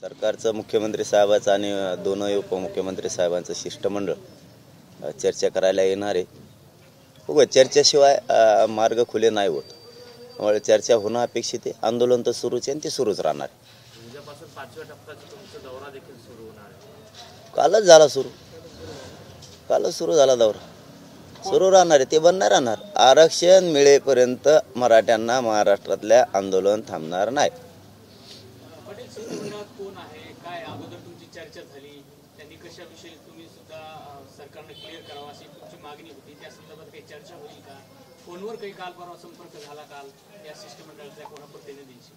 सरकारचं मुख्यमंत्री साहेबाचं आणि दोनही उपमुख्यमंत्री साहेबांचं शिष्टमंडळ चर्चा करायला येणार आहे. बघू, चर्चेशिवाय मार्ग खुले नाही होत. त्यामुळे चर्चा होणं अपेक्षित आहे. आंदोलन तर सुरूच आहे आणि ते सुरूच राहणार आहे. उद्यापासून 5व्या टप्प्याचा तुमचा दौरा देखील सुरू होणार आहे. कालच सुरू झाला दौरा. सुरू राहणार आहे, ते बंद नाही राहणार. आरक्षण मिळेपर्यंत मराठ्यांना महाराष्ट्रातल्या आंदोलन थांबणार नाही. कोण आहे काय अगोदर तुमची चर्चा झाली, त्यांनी कशाविषयी तुम्ही सुद्धा सरकारने क्लिअर करावं अशी तुमची मागणी होती, त्या संदर्भात काही चर्चा होईल का? फोनवर काही काल परवा संपर्क झाला काल या शिष्टमंडळाच्या कोणा प्रतिनिधींशी?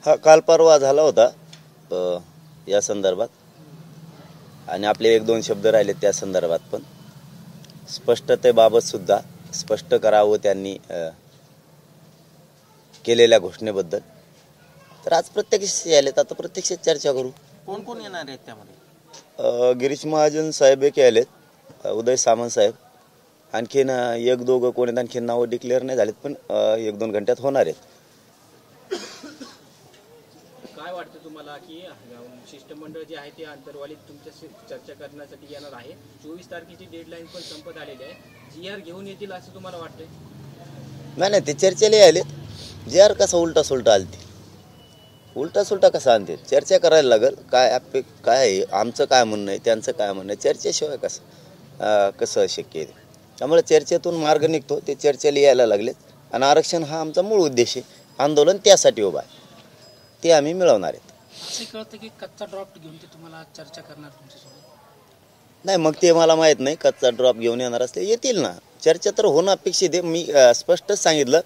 हा, काल परवा झाला होता या संदर्भात, आणि आपले एक दोन शब्द राहिले त्या संदर्भात. पण स्पष्टतेबाबत सुद्धा स्पष्ट करावं त्यांनी केलेल्या घोषणेबद्दल. तर आज प्रत्यक्ष आलेत, आता प्रत्यक्ष चर्चा करू. कोण कोण येणार आहेत त्यामध्ये? गिरीश महाजन साहेब एक आलेत, उदय सामंत साहेब, आणखीन एक दोघं कोण आहेत, आणखीन नावं डिक्लेअर नाही झालेत, पण 1-2 घंट्यात होणार आहेत. काय वाटतं तुम्हाला की शिष्टमंडळ जे आहे ते आंतरवालीत तुमच्या चर्चा करण्यासाठी येणार आहे? 24 तारखेची डेडलाईन पण संपत आलेली आहे. GR घेऊन येतील असं तुम्हाला वाटतंय? नाही, ते चर्चेला आलेत. GR कसा उलटा सुलटा आलती, उलटा सुलटा कसा आणते? चर्चा करायला लागेल. काय आहे, आमचं काय म्हणणं आहे, त्यांचं काय म्हणणं आहे, चर्चेशिवाय कसं शक्य आहे? त्यामुळे चर्चेतून मार्ग निघतो. ते चर्चेला यायला लागलेत, आणि आरक्षण हा आमचा मूळ उद्देश आहे. आंदोलन त्यासाठी उभा आहे, ते आम्ही मिळवणार आहेत. असं कळतं की कच्चा ड्रॉफ्ट घेऊन ते तुम्हाला चर्चा करणार तुमच्यासोबत? नाही, मग ते मला माहीत नाही. कच्चा ड्रॉप घेऊन येणार असले येतील ना. चर्चा तर होणं अपेक्षित आहे. मी स्पष्टच सांगितलं,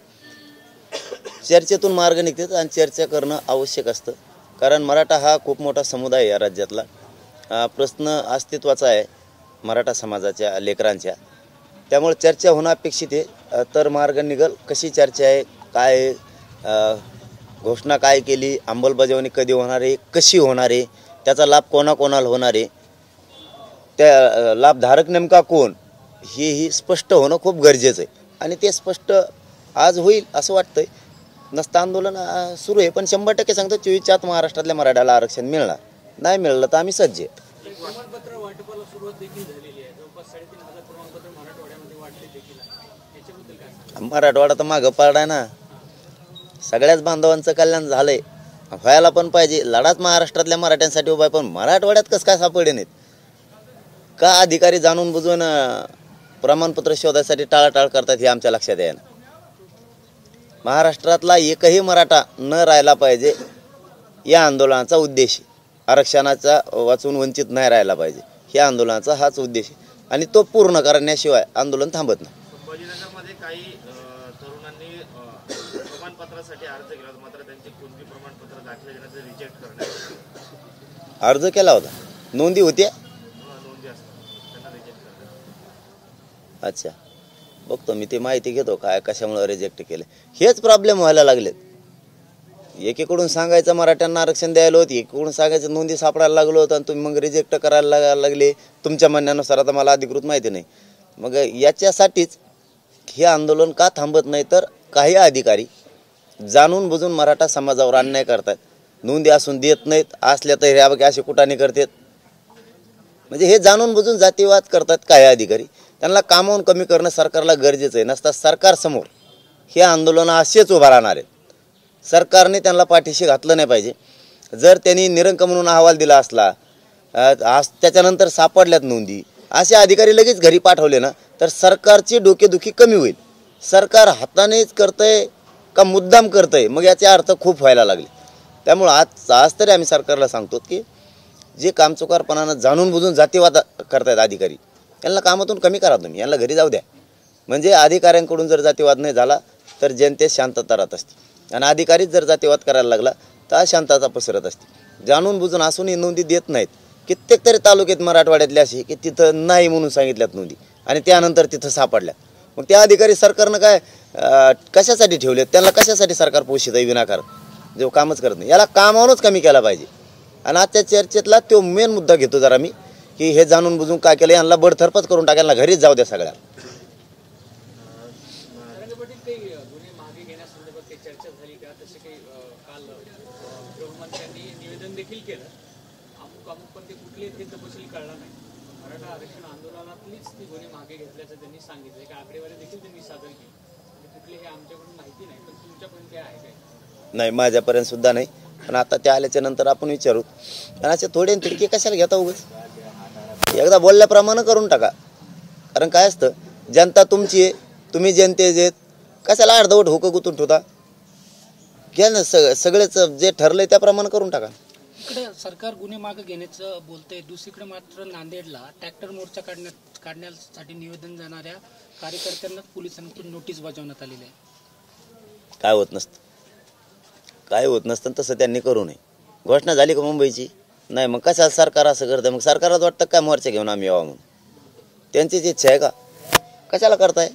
चर्चेतून मार्ग निघतात आणि चर्चा करणं आवश्यक असतं. कारण मराठा हा खूप मोठा समुदाय आहे या राज्यातला. प्रश्न अस्तित्वाचा आहे मराठा समाजाच्या लेकरांच्या. त्यामुळे चर्चा होणं अपेक्षित आहे. तर मार्ग निघल. कशी चर्चा आहे, काय घोषणा काय केली, अंमलबजावणी कधी होणार आहे, कशी होणार आहे, त्याचा लाभ कोणाकोणाला होणार आहे, त्या लाभधारक नेमका कोण, हेही स्पष्ट होणं खूप गरजेचं आहे. आणि ते स्पष्ट आज होईल असं वाटतंय. नसतं आंदोलन सुरू आहे, पण 100% सांगतो 24च्या आत महाराष्ट्रातल्या मराठ्याला आरक्षण मिळणार. नाही मिळलं तर आम्ही सज्ज आहे. प्रमाणपत्र वाटपाला सुरुवात देखील झालेली आहे. जवळपास 3,500 प्रमाणपत्र मराठवाड्यामध्ये वाटले देखील आहे. याच्याबद्दल काय? मराठवाडा तर मागं पाडाय ना. सगळ्याच बांधवांचं कल्याण झालंय, व्हायला पण पाहिजे. लढाच महाराष्ट्रातल्या मराठ्यांसाठी उभा आहे, पण मराठवाड्यात कसं काय सापडे नाहीत का? अधिकारी जाणून बुजून प्रमाणपत्र शोधायसाठी टाळाटाळ करतात हे आमच्या लक्षात आहे ना. महाराष्ट्रातला एकही मराठा न राहायला पाहिजे, या आंदोलनाचा उद्देश आहे. आरक्षणाचा वाचून वंचित नाही राहायला पाहिजे, या आंदोलनाचा हाच उद्देश आहे. आणि तो पूर्ण करण्याशिवाय आंदोलन थांबत नाही. संभाजीनगरमध्ये काही तरुणांनी प्रमाणपत्रासाठी अर्ज केला होता, मात्र त्यांचे कोणती प्रमाणपत्र दाखले देण्याचं रिजेक्ट करण्यात अर्ज केला होता, नोंदी होत्या. नोंदी असतात, त्यांना रिजेक्ट करण्यात. अच्छा, बघतो मी, ती माहिती घेतो काय कशामुळे रिजेक्ट केलं. हेच प्रॉब्लेम व्हायला लागलेत. एकीकडून सांगायचं मराठ्यांना आरक्षण द्यायला होती, एकीकडून सांगायचं नोंदी सापडायला लागलो होतं, आणि तुम्ही मग रिजेक्ट करायला लागले तुमच्या म्हणण्यानुसार. आता मला अधिकृत माहिती नाही. मग याच्यासाठीच हे आंदोलन का थांबत नाही, तर काही अधिकारी जाणून बुजून मराठा समाजावर अन्याय करतात. नोंदी असून देत नाहीत, असल्या तर ह्या बघा असे कुठाने करतात. म्हणजे हे जाणून बुजून जातीवाद करतात काही अधिकारी. त्यांना कामावून कमी करणं सरकारला गरजेचं आहे. नसता सरकारसमोर हे आंदोलन असेच उभा राहणार आहेत. सरकारने त्यांना पाठीशी घातलं नाही पाहिजे. जर त्यांनी निरंक म्हणून अहवाल दिला असला, त्याच्यानंतर सापडल्यात नोंदी, असे अधिकारी लगेच घरी पाठवले ना, तर सरकारची डोकेदुखी कमी होईल. सरकार हातानेच करतंय का मुद्दाम करतंय, मग याचे अर्थ खूप व्हायला लागले. त्यामुळं आज तरी आम्ही सरकारला सांगतो की जे कामचुकारपणानं जाणून बुजून जातीवाद करतायत अधिकारी, यांना कामातून कमी करा तुम्ही, यांना घरी जाऊ द्या. म्हणजे अधिकाऱ्यांकडून जर जातीवाद नाही झाला तर जनतेत शांतता राहत असते, आणि अधिकारीच जर जातीवाद करायला लागला तर अशांतता पसरत असते. जाणून बुजून असूनही नोंदी देत नाहीत. कित्येक तरी तालुक्यात मराठवाड्यातले असे की तिथं नाही म्हणून सांगितल्यात नोंदी, आणि त्यानंतर तिथं सापडल्यात. मग त्या अधिकारी सरकारनं काय कशासाठी ठेवलेत? त्यांना कशासाठी सरकार पोषित आहे विनाकारण, जो कामच करत नाही? याला कामावरूनच कमी केला पाहिजे. आणि आजच्या चर्चेतला तो मेन मुद्दा घेतो जरा मी, की हे जाणून बुजून काय केलं, यांना बडथरपच करून टाकायला, घरीच जाऊ द्या सगळ्या. चर्चा झाली का? तसे काही काल गृहमंत्र्यांनी निवेदन देखील केलं, अमुक अमुक, पण ते कुठले ते तपशील कळला नाही. मराठा आरक्षण आंदोलनातलीच ती गुन्हे मागे घेतल्याचं त्यांनी सांगितलं. एक आकडेवारी देखील त्यांनी सादर केली. कुठले हे आमच्याकडून माहिती नाही, पण तुमच्यापर्यंत आहे काय? नाही, माझ्यापर्यंत सुद्धा नाही. पण आता ते आल्याच्या नंतर आपण विचारू. आणि असे थोडे तिडके कशाला घेता उगाच? एकदा बोलल्याप्रमाणे करून टाका. कारण काय असतं, जनता तुमची आहे, तुम्ही जनतेचे आहेत, कशाला अर्धवट होकं गुंतून ठेवता? घ्या ना, सगळेच जे ठरलंय त्याप्रमाणे करून टाका. इकडे सरकार गुन्हे मागे घेण्याचं बोलतंय, दुसरीकडे मात्र नांदेडला ट्रॅक्टर मोर्चा काढण्यासाठी निवेदन जाणाऱ्या कार्यकर्त्यांना पोलिसांकडून नोटीस बजावण्यात आलेली आहे. काय होत नसतं तसं त्यांनी करू नये. घोषणा झाली का मुंबईची? नाही, मग कशाला सरकार असं करतं? मग सरकारला वाटतं काय मोर्चा घेऊन आम्ही यावं म्हणून? त्यांचीच इच्छा आहे का? कशाला करताय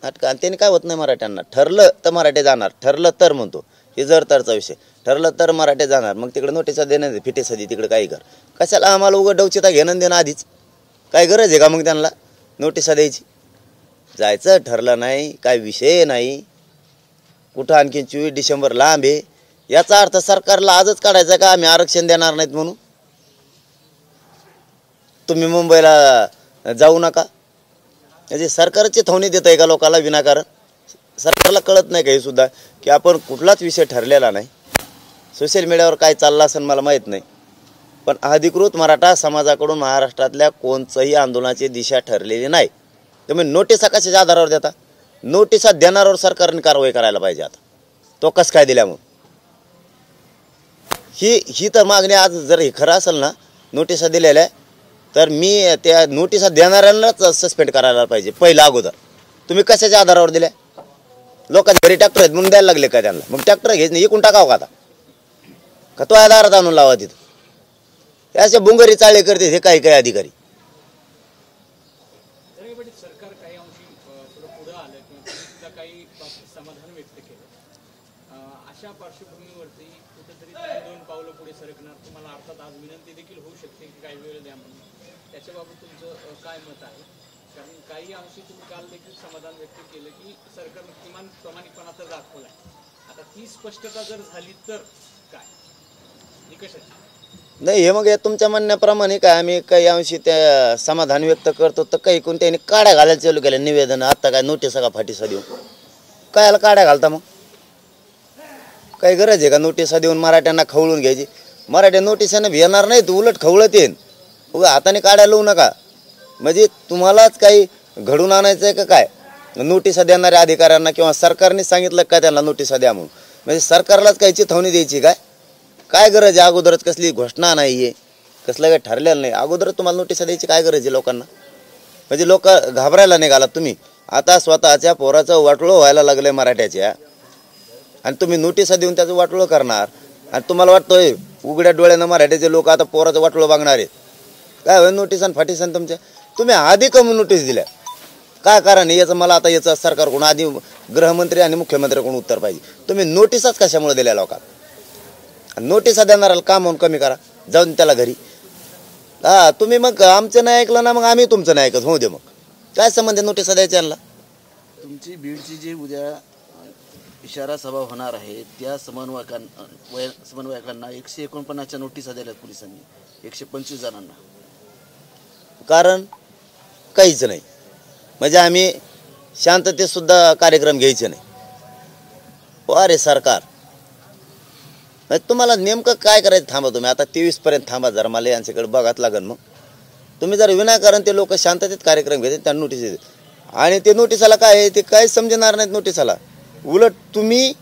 नाटकं? आणि त्यांनी काय होत नाही मराठ्यांना. ठरलं तर मराठे जाणार, ठरलं तर म्हणतो, हे जर तरचा विषय. ठरलं तर मराठे जाणार, मग तिकडे नोटिसा देणं, फिटेस आधी तिकडे काही कर. कशाला आम्हाला उघड डवचिता घेणं देणं आधीच? काय गरज आहे का मग त्यांना नोटिसा द्यायची? जायचं ठरलं नाही, काय विषय नाही. कुठं आणखी 24 डिसेंबर लांब आहे. याचा अर्थ सरकारला आजच काढायचा का आम्ही आरक्षण देणार नाहीत म्हणून? तुम्ही मुंबईला जाऊ नका म्हणजे सरकारची थवणी देत आहे का लोकांना विनाकारण? सरकारला कळत नाही का हे सुद्धा, की आपण कुठलाच विषय ठरलेला नाही. सोशल मीडियावर काय चाललं असेल मला माहीत नाही, पण अधिकृत मराठा समाजाकडून महाराष्ट्रातल्या कोणत्याही आंदोलनाची दिशा ठरलेली नाही. तुम्ही नोटिसा कशाच्या आधारावर देता? नोटिसा देणाऱ्यावर सरकारने कारवाई करायला पाहिजे. आता तो कसं काय दिल्या? मग ही तर मागणी आज जर हे खरं असेल ना, नोटिसा दिलेल्या आहे, तर मी त्या नोटिसा देणाऱ्यांनाच सस्पेंड करायला पाहिजे पहिला अगोदर. तुम्ही कशाच्या आधारावर दिल्या? लोकांच्या घरी ट्रॅक्टर आहेत म्हणून द्यायला लागले का त्यांना? मग ट्रॅक्टर घ्यायचं नाही, इकून टाकावं का आता? का तो आधारात आणून लावा तिथं? असे बुंगरी चाळे करते हे काही अधिकारी. सरकार काही अंशी थोडं पुढं आलं किंवा सुद्धा काही समाधान व्यक्त केलं. अशा पार्श्वभूमीवरती कुठेतरी 2 पावलं पुढे सरकणार तुम्हाला अर्थात आज विनंती देखील होऊ शकते की काही वेळ द्या म्हणून. त्याच्याबाबत तुमचं काय मत आहे? कारण काही अंशी तुम्ही काल देखील समाधान व्यक्त केलं की सरकारने किमान प्रामाणिकपणा तर दाखवलाय. आता ती स्पष्टता जर झाली तर काय निकषाची? नाही, हे मग या तुमच्या म्हणण्याप्रमाणे काय आम्ही काही अंशी त्या समाधान व्यक्त करतो, तर काही कोणत्याने काड्या घालायला चालू केल्या निवेदन. आता काय नोटिसा का फाटीसा देऊन कायला काड्या घालता? मग काही गरज आहे का नोटिसा देऊन मराठ्यांना खवळून घ्यायची? मराठ्या नोटिसाने भेटणार नाहीत, उलट खवळत येईन. उगा हाताने काड्या लावू नका. म्हणजे तुम्हालाच काही घडून आणायचं आहे का काय? नोटिसा देणाऱ्या अधिकाऱ्यांना किंवा सरकारने सांगितलं का त्यांना नोटिसा द्या म्हणून? म्हणजे सरकारलाच काही चिथावणी द्यायची काय गरज आहे? अगोदरच कसली घोषणा नाही आहे, कसलं काही ठरलेलं नाही, अगोदरच तुम्हाला नोटिसा द्यायची काय गरज आहे लोकांना? म्हणजे लोक घाबरायला निघालात तुम्ही. आता स्वतःच्या पोराचं वाटोळं व्हायला लागलंय मराठ्याच्या, आणि तुम्ही नोटिसा देऊन त्याचं वाटोळं करणार. आणि तुम्हाला वाटतंय उघड्या डोळ्यानं मराठ्याचे लोक आता पोराचं वाटोळं बघणार आहेत? काय होईल नोटिसान फाटीसान तुमच्या? तुम्ही आधी कमी नोटीस दिल्या, काय कारण याचं मला आता याचं सरकारकडून आधी गृहमंत्री आणि मुख्यमंत्र्याकडून उत्तर पाहिजे. तुम्ही नोटिसाच कशामुळे दिल्या लोकांना? नोटिसा देणाऱ्याला काम म्हणून कमी करा, जाऊन त्याला घरी. तुम्ही मग आमचं नाही ऐकलं ना, मग आम्ही तुमचं नाही ऐकत होऊ दे. मग काय संबंध नोटिसा द्यायच्या? तुमची बीडची जी उद्या इशारा सभा होणार आहे त्या समन्वयकांना 149च्या नोटिसा दिल्यात पोलिसांनी 125 जणांना. कारण काहीच नाही. म्हणजे आम्ही शांततेत सुद्धा कार्यक्रम घ्यायचे नाही. अरे सरकार, तुम्हाला नेमकं काय करायचं थांबा तुम्ही. आता 23पर्यंत थांबा जरा, मला यांच्याकडे बघात लागेल. मग तुम्ही जर विनाकारण ते लोक शांततेत कार्यक्रम घेतात, त्यांना नोटीस देतात. आणि ते नोटिसाला काय आहे ते काही समजणार नाहीत नोटिसाला. उलट तुम्ही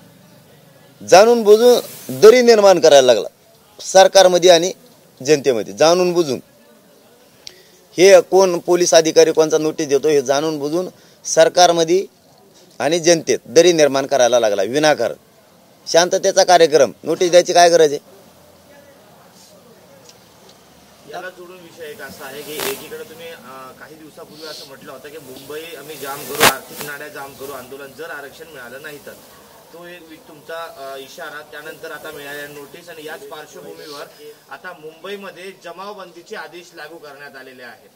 जाणून बुजून दरी निर्माण करायला लागला सरकारमध्ये आणि जनतेमध्ये. जाणून बुजून हे कोण पोलीस अधिकारी कोणचा नोटीस देतो हे जाणून बुजून सरकारमध्ये आणि जनतेत दरी निर्माण करायला लागला विनाकारण. शांततेचा कार्यक्रम नोटीस द्यायची काय गरज आहे? याला जोडून विषय एक असा आहे की एकीकडे तुम्ही काही दिवसापूर्वी असं म्हटलं होतं की मुंबई आम्ही जाम करू, आर्थिक नाड्या जाम करू आंदोलन जर आरक्षण मिळालं नाही तर. तो एक तुमचा इशारा त्यानंतर आता मिळाल्या नोटीस, आणि याच पार्श्वभूमीवर आता मुंबईमध्ये जमावबंदीचे आदेश लागू करण्यात आलेले आहेत.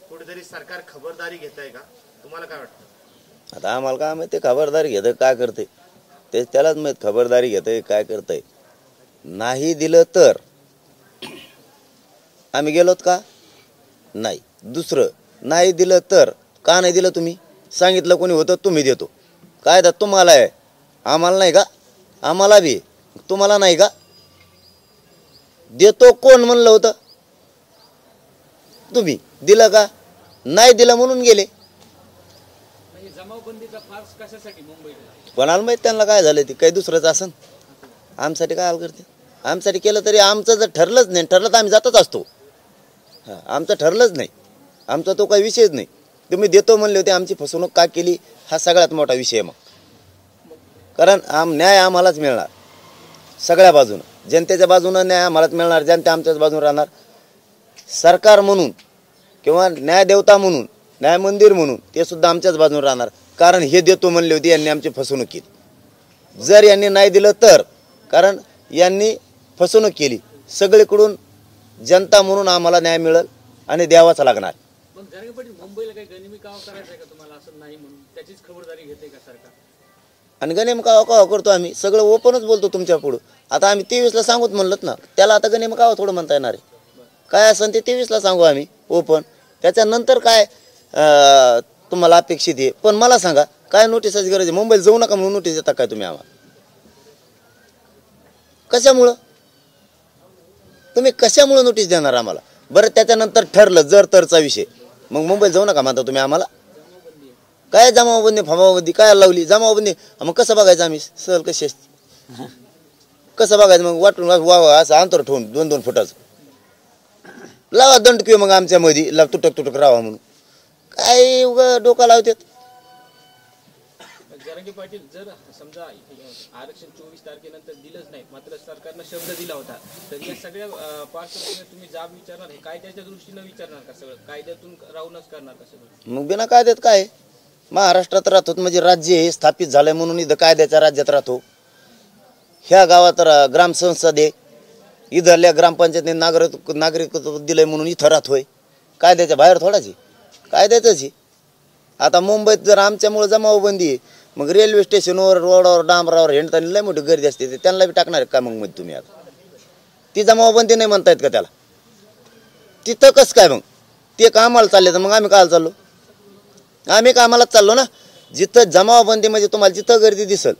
कुठेतरी सरकार खबरदारी घेत आहे का? तुम्हाला काय वाटतं? आता आम्हाला काय माहिती खबरदारी घेतं काय करते ते त्यालाच माहित. खबरदारी घेतंय काय करतंय. नाही दिलं तर आम्ही गेलोत का? नाही. दुसरं, नाही दिलं तर का नाही दिलं? तुम्ही सांगितलं कोणी होतं, तुम्ही देतो. कायदा तुम्हाला आहे, आम्हाला नाही का? आम्हाला बी, तुम्हाला नाही का? देतो कोण म्हणलं होतं? तुम्ही दिलं का? नाही दिलं म्हणून गेले. म्हणजे जमावबंदीचा फार्स कशासाठी मुंबईला? कोणाला माहित त्यांना काय झालं, ते काही दुसरंच असन. आमच्यासाठी काय हाल करते? आमच्यासाठी केलं तरी आमचं जर ठरलंच नाही, ठरलं तर आम्ही जातच असतो. हां, आमचं ठरलंच नाही, आमचा तो काही विषयच नाही. तुम्ही देतो म्हणले होते, आमची फसवणूक का केली हा सगळ्यात मोठा विषय. मग कारण न्याय आम्हालाच मिळणार सगळ्या बाजूनं. जनतेच्या बाजूनं न्याय आम्हालाच मिळणार, जनता आमच्याच बाजून राहणार. सरकार म्हणून किंवा न्यायदेवता म्हणून, न्याय मंदिर म्हणून ते सुद्धा आमच्याच बाजून राहणार. कारण हे देतो म्हणले होते, यांनी आमची फसवणूक केली. जर यांनी नाही दिलं तर, कारण यांनी फसवणूक केली. सगळीकडून जनता म्हणून आम्हाला न्याय मिळेल आणि द्यावाच लागणार. मग जरांगे पाटील, मुंबईला काही गनिमी कावा करायचा आहे का तुम्हाला? असं नाही म्हणून त्याचीच खबरदारी घेते का सरकार? आणि गनेम कावा करतो आम्ही, सगळं ओपनच बोलतो तुमच्या पुढं. आता आम्ही 23ला सांगूत म्हणलं ना, त्याला आता गनेम कावा थोडं म्हणता येणार आहे? काय असेल ते 23ला सांगू आम्ही ओपन. त्याच्यानंतर काय तुम्हाला अपेक्षित आहे? पण मला सांगा, काय नोटिसाची गरज आहे? मुंबईला जाऊ नका म्हणून नोटीस देता काय तुम्ही आम्हाला? कशामुळं? तुम्ही कशामुळं नोटीस देणार आम्हाला? बरं, त्याच्यानंतर ठरलं जर तरचा विषय, मग मुंबईला जाऊ नका म्हणता तुम्ही आम्हाला? काय जमावबंदी फमावबंदी काय लावली? जमावबंदी मग कसं बघायचं आम्ही? सहल कशी असते? कसं बघायचं मग? वाटून वा असं अंतर ठेवून 2-2 फुटाचं लावा दंडकी. मग आमच्या मध्ये तुटक राहा म्हणून काय उगा डोका लावतात? जरांगे पाटील, जर समजा आरक्षण 24 तारखेनंतर दिलंच नाही, मात्र सरकारनं शब्द दिला होता, तर या सगळ्या पार्श्वभूमीवर तुम्ही जाब विचारणार, हे कायद्याच्या दृष्टीनं विचारणार का? सगळं कायद्यातून राहूनच करणार का सगळं? मग बिना कायद्यात काय? महाराष्ट्रात राहतो म्हणजे राज्य हे स्थापित झालंय म्हणून इथं कायद्याच्या राज्यात राहतो. ह्या गावात ग्रामसंसद आहे, इथल्या ग्रामपंचायतीने नागरिकत्व दिलंय म्हणून इथं राहतोय. कायद्याच्या बाहेर थोडाच, कायद्यातच आहे. आता मुंबईत जर आमच्यामुळे जमावबंदी आहे, मग रेल्वे स्टेशनवर, रोडावर, डांबरावर हिंडताना लय मोठी गर्दी असते, त्यांना बी टाकणार का मग मध्ये तुम्ही? आता ती जमावबंदी नाही म्हणतायत का त्याला? तिथं कसं काय मग? ते कामाला चालले तर मग आम्ही कायला चाललो? आम्ही कामालाच चाललो ना. जिथं जमावबंदी म्हणजे तुम्हाला जिथं गर्दी दिसल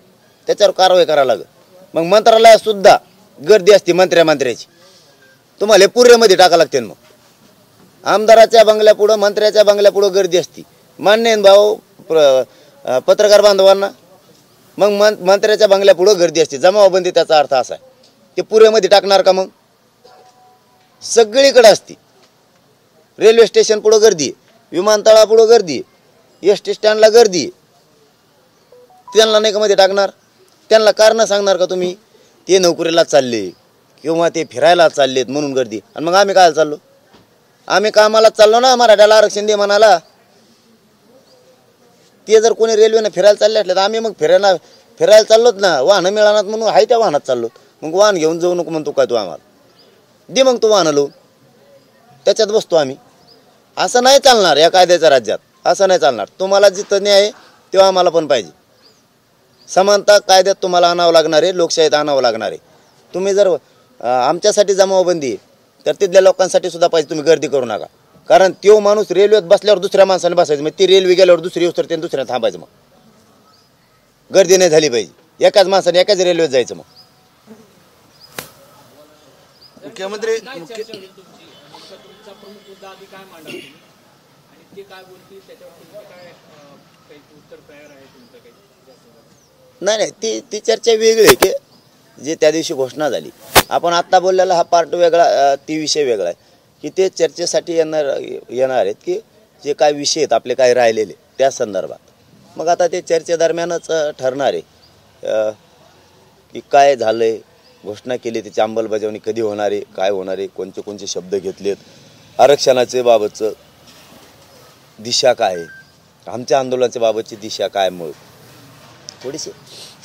त्याच्यावर कारवाई करावं लागेल. मग मंत्रालयात सुद्धा गर्दी असते मंत्र्याची, तुम्हाला हे पुऱ्यामध्ये टाकावं लागते. मग आमदाराच्या बंगल्यापुढं, मंत्र्याच्या बंगल्यापुढं गर्दी असते. मान्य आहे भाऊ पत्रकार बांधवांना? मग मंत्र्याच्या बंगल्यापुढं गर्दी असते. जमावबंदी त्याचा अर्थ असा आहे, ते पुऱ्यामध्ये टाकणार का? मग सगळीकडे असते. रेल्वे स्टेशन पुढं गर्दी आहे, विमानतळापुढं गर्दी आहे, एस टी स्टँडला गर्दी आहे. त्यांना नाही का मध्ये टाकणार? त्यांना कारण सांगणार का तुम्ही? ते नोकरीला चालले किंवा ते फिरायला चाललेत म्हणून गर्दी. आणि मग आम्ही काय चाललो? आम्ही कामाला चाललो ना, मराठ्याला आरक्षण दे म्हणाला. ते जर कोणी रेल्वेनं फिरायला चालले असले तर आम्ही मग फिरायला चाललोत ना. वाहनं मिळणार म्हणून आहे त्या वाहनात चाललो. मग वाहन घेऊन जाऊ नको म्हणतो काय तू आम्हाला? दे मग तू वाहनं लो, त्याच्यात बसतो आम्ही. असं नाही चालणार या कायद्याच्या राज्यात, असं नाही चालणार. तुम्हाला जिथं न्याय आहे तेव्हा आम्हाला पण पाहिजे. समानता कायद्यात तुम्हाला आणावं लागणार आहे, लोकशाहीत आणावं लागणार आहे. तुम्ही जर आमच्यासाठी जमावबंदी आहे तर तिथल्या लोकांसाठी सुद्धा पाहिजे. तुम्ही गर्दी करू नका, कारण तो माणूस रेल्वेत बसल्यावर दुसऱ्या माणसाने बसायचं, मग ती रेल्वे गेल्यावर दुसरी येऊ तर त्याने दुसऱ्याने थांबायचं. मग गर्दी नाही झाली पाहिजे, एकाच माणसाने एकाच रेल्वेत जायचं. मग मुख्यमंत्री तुमचा प्रमुख मुद्दा आधी काय मांडा तुम्ही, आणि ते काय बोलतील त्याच्यावर तुमचं काय काही उत्तर तयार आहे तुमचं काही? नाही, ती चर्चा वेगळी आहे की जे त्या दिवशी घोषणा झाली. आपण आत्ता बोललेला हा पार्ट वेगळा, ती विषय वेगळा आहे की ते चर्चेसाठी येणार आहेत की जे काय विषय आहेत आपले काय राहिलेले त्या संदर्भात. मग आता ते चर्चेदरम्यानच ठरणार आहे की काय झालं आहे, घोषणा केली, त्याची अंमलबजावणी कधी होणार आहे, काय होणार आहे, कोणते शब्द घेतलेत, आरक्षणाचे बाबतचं दिशा काय आहे, आमच्या आंदोलनाच्या बाबतची दिशा काय. मग थोडीशी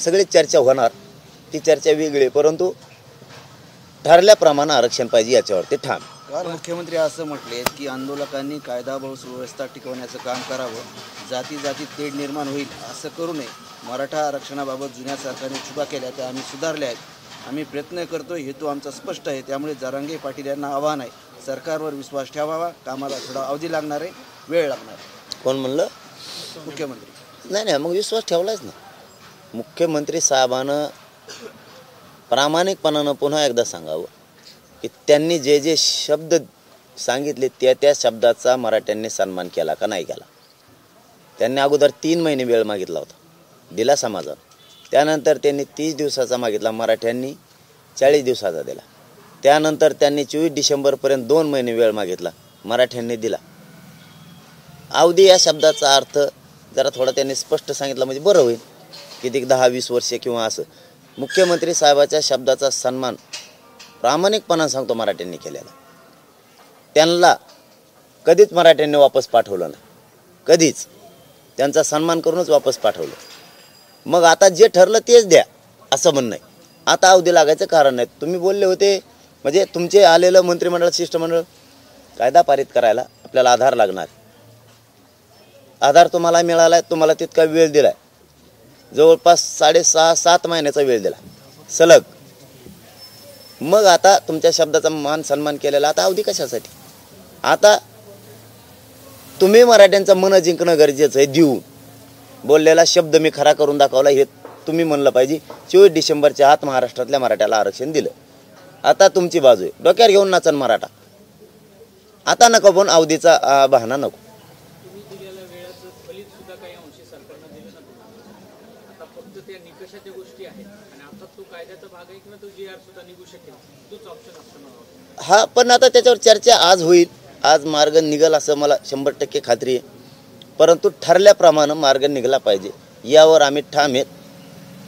सगळी चर्चा होणार. ती चर्चा वेगळी आहे, परंतु ठरल्याप्रमाणे आरक्षण पाहिजे याच्यावर ते ठाम. काल मुख्यमंत्री असं म्हटले की आंदोलकांनी कायदा व सुव्यवस्था टिकवण्याचं काम करावं, जाती तेढ निर्माण होईल असं करू नये. मराठा आरक्षणाबाबत जुन्या सरकारने चुका केल्या त्या आम्ही सुधारल्या आहेत. आम्ही प्रयत्न करतोय, हेतू आमचा स्पष्ट आहे. त्यामुळे जरांगे पाटील यांना आव्हान आहे, सरकारवर विश्वास ठेवावा. कामाला थोडा अवधी लागणार आहे, वेळ लागणार आहे. कोण म्हणलं? मुख्यमंत्री. नाही मग विश्वास ठेवलाच ना. मुख्यमंत्री साहेबानं प्रामाणिकपणानं पुन्हा एकदा सांगावं की त्यांनी जे जे शब्द सांगितले त्या शब्दाचा मराठ्यांनी सन्मान केला का नाही केला. त्यांनी अगोदर 3 महिने वेळ मागितला होता, दिला समाजानं. त्यानंतर त्यांनी 30 दिवसाचा मागितला, मराठ्यांनी 40 दिवसाचा दिला. त्यानंतर त्यांनी 24 डिसेंबरपर्यंत 2 महिने वेळ मागितला, मराठ्यांनी दिला. अवधी या शब्दाचा अर्थ जरा थोडा त्यांनी स्पष्ट सांगितलं म्हणजे बरं होईल. किती 10-20 वर्षे किंवा असं. मुख्यमंत्री साहेबाच्या शब्दाचा सन्मान प्रामाणिकपणानं सांगतो मराठ्यांनी केलेला. त्यांना कधीच मराठ्यांनी वापस पाठवलं नाही, कधीच. त्यांचा सन्मान करूनच वापस पाठवलं. मग आता जे ठरलं तेच द्या असं म्हणणं आहे. आता अवधी लागायचं कारण नाही. तुम्ही बोलले होते म्हणजे तुमचे आलेलं मंत्रिमंडळ शिष्टमंडळ कायदा पारित करायला आपल्याला आधार लागणार. आधार तुम्हाला मिळाला आहे, तुम्हाला तितका वेळ दिला आहे. जवळपास 6.5-7 महिन्याचा वेळ दिला सलग. मग आता तुमच्या शब्दाचा मान सन्मान केलेला, आता अवधी कशासाठी? आता तुम्ही मराठ्यांचं मन जिंकणं गरजेचं आहे. देऊन बोललेला शब्द मी खरा करून दाखवला हे तुम्ही म्हणलं पाहिजे. 24 डिसेंबरच्या आत महाराष्ट्रातल्या मराठ्याला आरक्षण दिलं. आता तुमची बाजू आहे, डोक्यावर घेऊन नाचन मराठा. आता नको पण अवधीचा बहाणा नको. तुम्ही दिलेल्या वेळाचं फलित सुद्धा काही अंशी सरकारनं दिलं ना. आता फक्त त्या निकषाच्या गोष्टी आहेत आणि आता तो कायद्याचा भाग आहे किंवा तो GR सुद्धा निघू शकेल, तोच ऑप्शन असतो. हा पण आता त्याच्यावर चर्चा आज होईल, आज मार्ग निघल असं मला 100% खात्री आहे. परंतु ठरल्याप्रमाणे मार्ग निघाला पाहिजे यावर आम्ही ठाम आहेत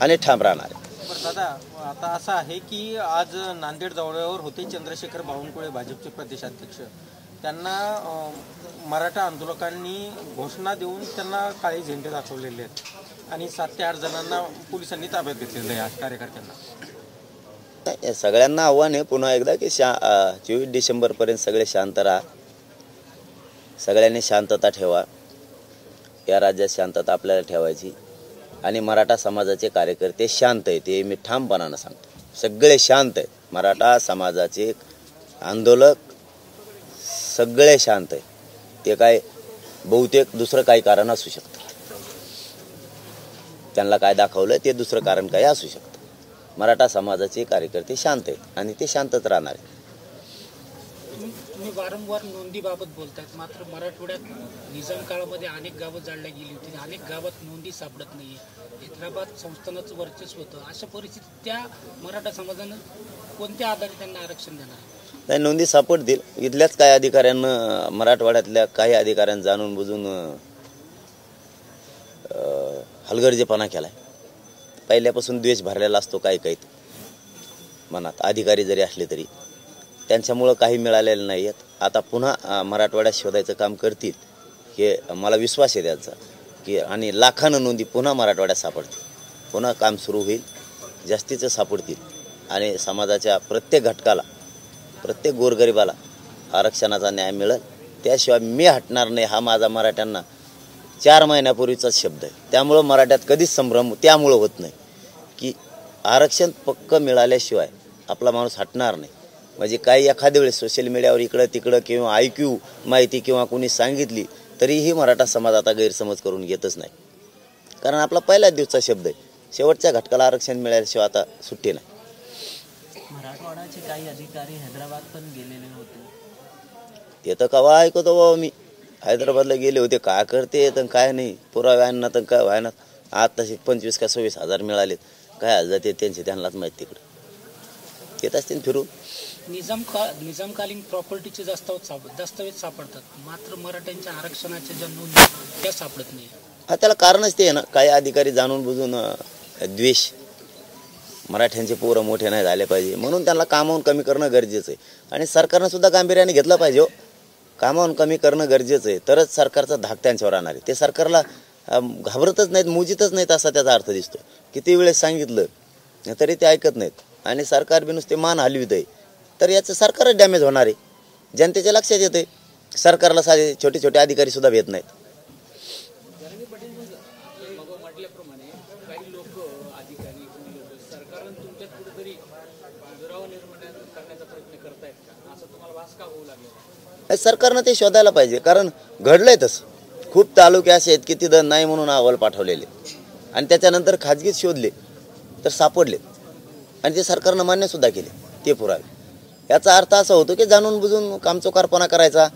आणि ठाम राहणार आहे. बरं दादा, आता असं आहे की आज नांदेड दौऱ्यावर होते चंद्रशेखर बावनकुळे, भाजपचे प्रदेशाध्यक्ष. त्यांना मराठा आंदोलकांनी घोषणा देऊन त्यांना काळे झेंडे दाखवलेले आहेत आणि 7 ते 8 जणांना पोलिसांनी ताब्यात घेतलेलं आहे आज कार्यकर्त्यांना. सगळ्यांना आव्हान आहे पुन्हा एकदा की 24 डिसेंबरपर्यंत सगळे शांत राहा. सगळ्यांनी शांतता ठेवा. या राज्यात शांतता आपल्याला ठेवायची आणि मराठा समाजाचे कार्यकर्ते शांत आहेत हे मी ठामपणानं सांगतो. सगळे शांत आहेत. मराठा समाजाचे आंदोलक सगळे शांत आहेत. ते काय बहुतेक दुसरं काही कारण असू शकतं. त्यांना काय दाखवलं ते दुसरं कारण काही असू शकतं. मराठा समाजाचे कार्यकर्ते शांत आहेत आणि ते शांतच राहणार आहेत. तुम्ही वारंवार नोंदीबाबत बोलतायत, मात्र मराठवाड्यात निजाम काळामध्ये अनेक गावं जाळल्या गेली होती, अनेक गावात नोंदी सापडत नाही. हैदराबाद संस्थानाचं वर्चस्व होतं. अशा परिस्थितीत त्या मराठा समाजानं कोणत्या आधारे त्यांना आरक्षण देणार? नाही, नोंदी सापडतील. इथल्याच काही अधिकाऱ्यांना, मराठवाड्यातल्या काही अधिकाऱ्यांना जाणून बुजून हलगर्जीपणा केलाय. पहिल्यापासून द्वेष भरलेला असतो काही काही मनात, अधिकारी जरी असले तरी. त्यांच्यामुळं काही मिळालेलं नाही आहेत. आता पुन्हा मराठवाड्यात शोधायचं काम करतील हे मला विश्वास आहे त्यांचा की, आणि लाखानं नोंदी पुन्हा मराठवाड्यात सापडतील. पुन्हा काम सुरू होईल, जास्तीचं सापडतील आणि समाजाच्या प्रत्येक घटकाला, प्रत्येक गोरगरिबाला आरक्षणाचा न्याय मिळेल. त्याशिवाय मी हटणार नाही हा माझा मराठ्यांना 4 महिन्यापूर्वीचाच शब्द आहे. त्यामुळं मराठ्यात कधीच संभ्रम त्यामुळं होत नाही की आरक्षण पक्क मिळाल्याशिवाय आपला माणूस हटणार नाही. म्हणजे काही एखाद्या वेळेस सोशल मीडियावर इकडं तिकडं किंवा ऐकू माहिती किंवा कोणी सांगितली तरीही मराठा समाज आता गैरसमज करून घेतच नाही. कारण आपला पहिल्याच दिवसचा शब्द आहे, शेवटच्या घटकाला आरक्षण मिळाल्याशिवाय आता सुट्टी नाही. मराठवाड्याचे काही अधिकारी हैदराबाद पण गेलेले होते. ते तर कवा ऐकतो बाबा मी. हैदराबादला गेले होते, काय करते तर काय नाही, पुरावे आणणार तर काय व्हायना. आज तसे 25 का 26 हजार मिळालेत. काय आज जाते त्यांचे त्यांनाच माहीत. तिकडं येत असतील फिरून. निजामकालीन प्रॉपर्टीचे दस्तावेज सापडतात, मात्र मराठ्यांच्या आरक्षणाच्या ज्या नोंदी त्या सापडत नाही. हा, त्याला कारणच ते आहे ना, काही अधिकारी जाणून बुजून द्वेष, मराठ्यांचे पोरं मोठे नाही झाले पाहिजे म्हणून त्यांना कामावून कमी करणं गरजेचं आहे. आणि सरकारनं सुद्धा गांभीर्याने घेतलं पाहिजे. हो, कामावून कमी करणं गरजेचं आहे, तरच सरकारचा धाक त्यांच्यावर राहणार आहे. ते सरकारला घाबरतच नाहीत, मुजीतच नाहीत असा त्याचा अर्थ दिसतो. किती वेळेस सांगितलं तरी ते ऐकत नाहीत आणि सरकार बी नुसते मान हलवित आहे. तर याचं सरकारच डॅमेज होणार आहे. जनतेच्या लक्षात येतं आहे सरकारला साधे छोटे छोटे अधिकारी सुद्धा भेट नाहीत. म्हटल्याप्रमाणे काही लोक अधिकारी सरकारनं तुमच्यात कुठेतरी दुरावा निर्माण करण्याचा प्रयत्न करतायत का, असं तुम्हाला भास असं का होऊ लागलं? हे सरकारनं ते शोधायला पाहिजे, कारण घडलंय तसं. खूप तालुके असे आहेत की तिथं नाही म्हणून अहवाल पाठवलेले आणि त्याच्यानंतर खाजगीत शोधले तर सापडले आणि ते सरकारनं मान्यसुद्धा केले ते पुरावे. याचा अर्थ असा होतो की जाणून बुजून कामचोकारपणा करायचा,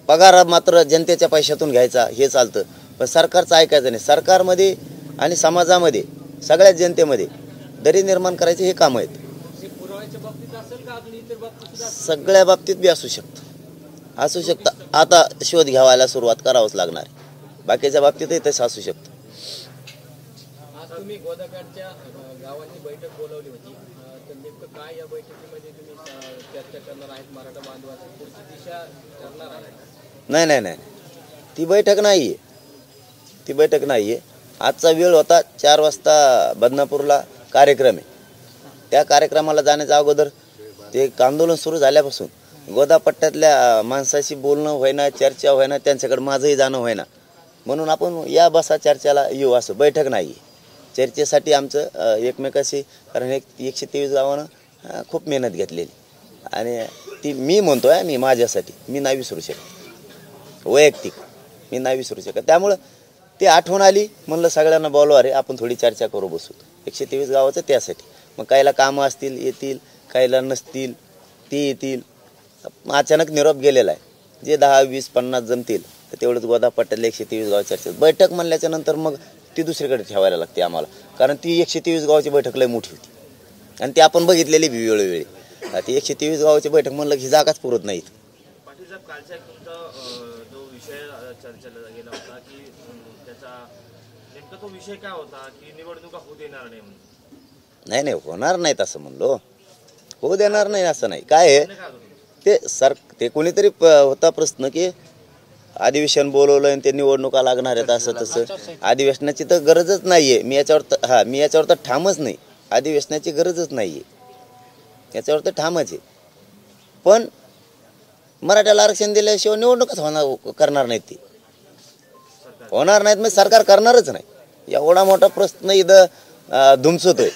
पगार मात्र जनतेच्या पैशातून घ्यायचा, हे चालतं. पण सरकारचं ऐकायचं नाही. सरकारमध्ये आणि समाजामध्ये सगळ्याच जनतेमध्ये दरी निर्माण करायचे हे काम आहेत. हे पुराव्याच्या बाबतीत असेल का अजून इतर बाबतीत सुद्धा? सगळ्या बाबतीत बी असू शकतं. आता शोध घ्यावायला सुरुवात करावंच लागणार. बाकीच्या बाबतीतही तसं असू शकतं. आज तुम्ही गोदाकाठच्या गावांनी बैठक बोलावली होती, तर नेमकं काय या बैठकीमध्ये तुम्ही चर्चा करणार आहेत? मराठा बांधवांची पुढची दिशा ठरणार आहे? नाही, ती बैठक नाही आहे. आजचा वेळ होता 4 वाजता बदनापूरला कार्यक्रम आहे. त्या कार्यक्रमाला जाण्याच्या अगोदर ते आंदोलन सुरू झाल्यापासून गोदापट्ट्यातल्या माणसाशी बोलणं होईना, चर्चा होईना, त्यांच्याकडे माझंही जाणं होईना. म्हणून आपण या बसा चर्चेला येऊ, असं बैठक नाही आहे. चर्चेसाठी आमचं एकमेकाशी, कारण 123 गावानं खूप मेहनत घेतलेली आणि ती मी म्हणतोय, मी माझ्यासाठी मी नाही विसरू शकत, वैयक्तिक मी नाही विसरू शकत. त्यामुळं ते आठवण आली, म्हणलं सगळ्यांना बोलवा रे, आपण थोडी चर्चा करू बसू. 123 गावाचं त्यासाठी. मग काहीला कामं असतील येतील, काहीला नसतील ते येतील. अचानक निरोप गेलेला आहे. जे 10, 20, 50 जमतील तर तेवढंच गोदापट्ट्यातले 123 गाव चर्चेत. बैठक म्हणल्याच्या नंतर मग ती दुसरीकडे ठेवायला लागते आम्हाला, कारण ती 123 गावाची बैठक लय मोठी होती आणि ती आपण बघितलेली वेळोवेळी. ती 123 गावाची बैठक म्हणलं की जागाच पुरत नाहीत. पाटील साहेब, कालचा तुमचा जो विषय चर्चेला गेला होता की त्याचा नेमका तो विषय काय होता की निवडणुका होऊ देणार नाही म्हणून? नाही, होणार नाहीत असं म्हणलो. होऊ देणार नाही असं नाही. काय आहे ते कोणीतरी होता प्रश्न की अधिवेशन बोलवलं आणि ते निवडणुका लागणार आहेत असं तसं. अधिवेशनाची तर गरजच नाहीये. मी याच्यावर तर ठामच नाही. अधिवेशनाची गरजच नाहीये, याच्यावर तर ठामच आहे. पण मराठ्याला आरक्षण दिल्याशिवाय निवडणुकाच करणार नाहीत. ती होणार नाहीत, मग सरकार करणारच नाही. एवढा मोठा प्रश्न इथं धुमसतोय.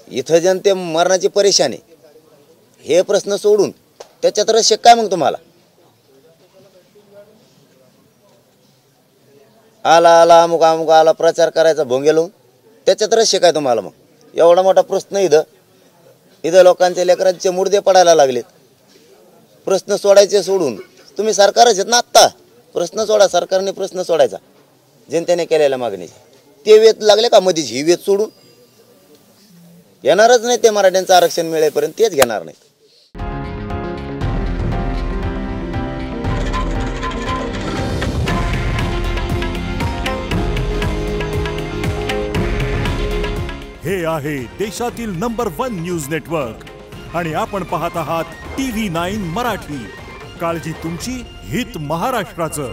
इथं जनते मरणाची परेशानी, हे प्रश्न सोडून त्याच्यात रस काय मग तुम्हाला? आला अमुक आला प्रचार करायचा भोंगे लावून, त्याच्यात रस काय तुम्हाला? मग एवढा मोठा प्रश्न इथं लोकांच्या लेकरांचे मुर्दे पडायला लागलेत. प्रश्न सोडायचे सोडून तुम्ही सरकारच आहेत ना. आत्ता प्रश्न सोडा, सरकारने प्रश्न सोडायचा जनतेने केलेल्या मागणीचे. ते वेत लागले का मधीच? ही वेत सोडून येणारच नाही ते. मराठ्यांचं आरक्षण मिळेपर्यंत तेच घेणार नाहीत. हे आहे देशातील नंबर 1 न्यूज नेटवर्क आणि आपण पाहत आहात TV9 मराठी. काळजी तुमची, हित महाराष्ट्राचं.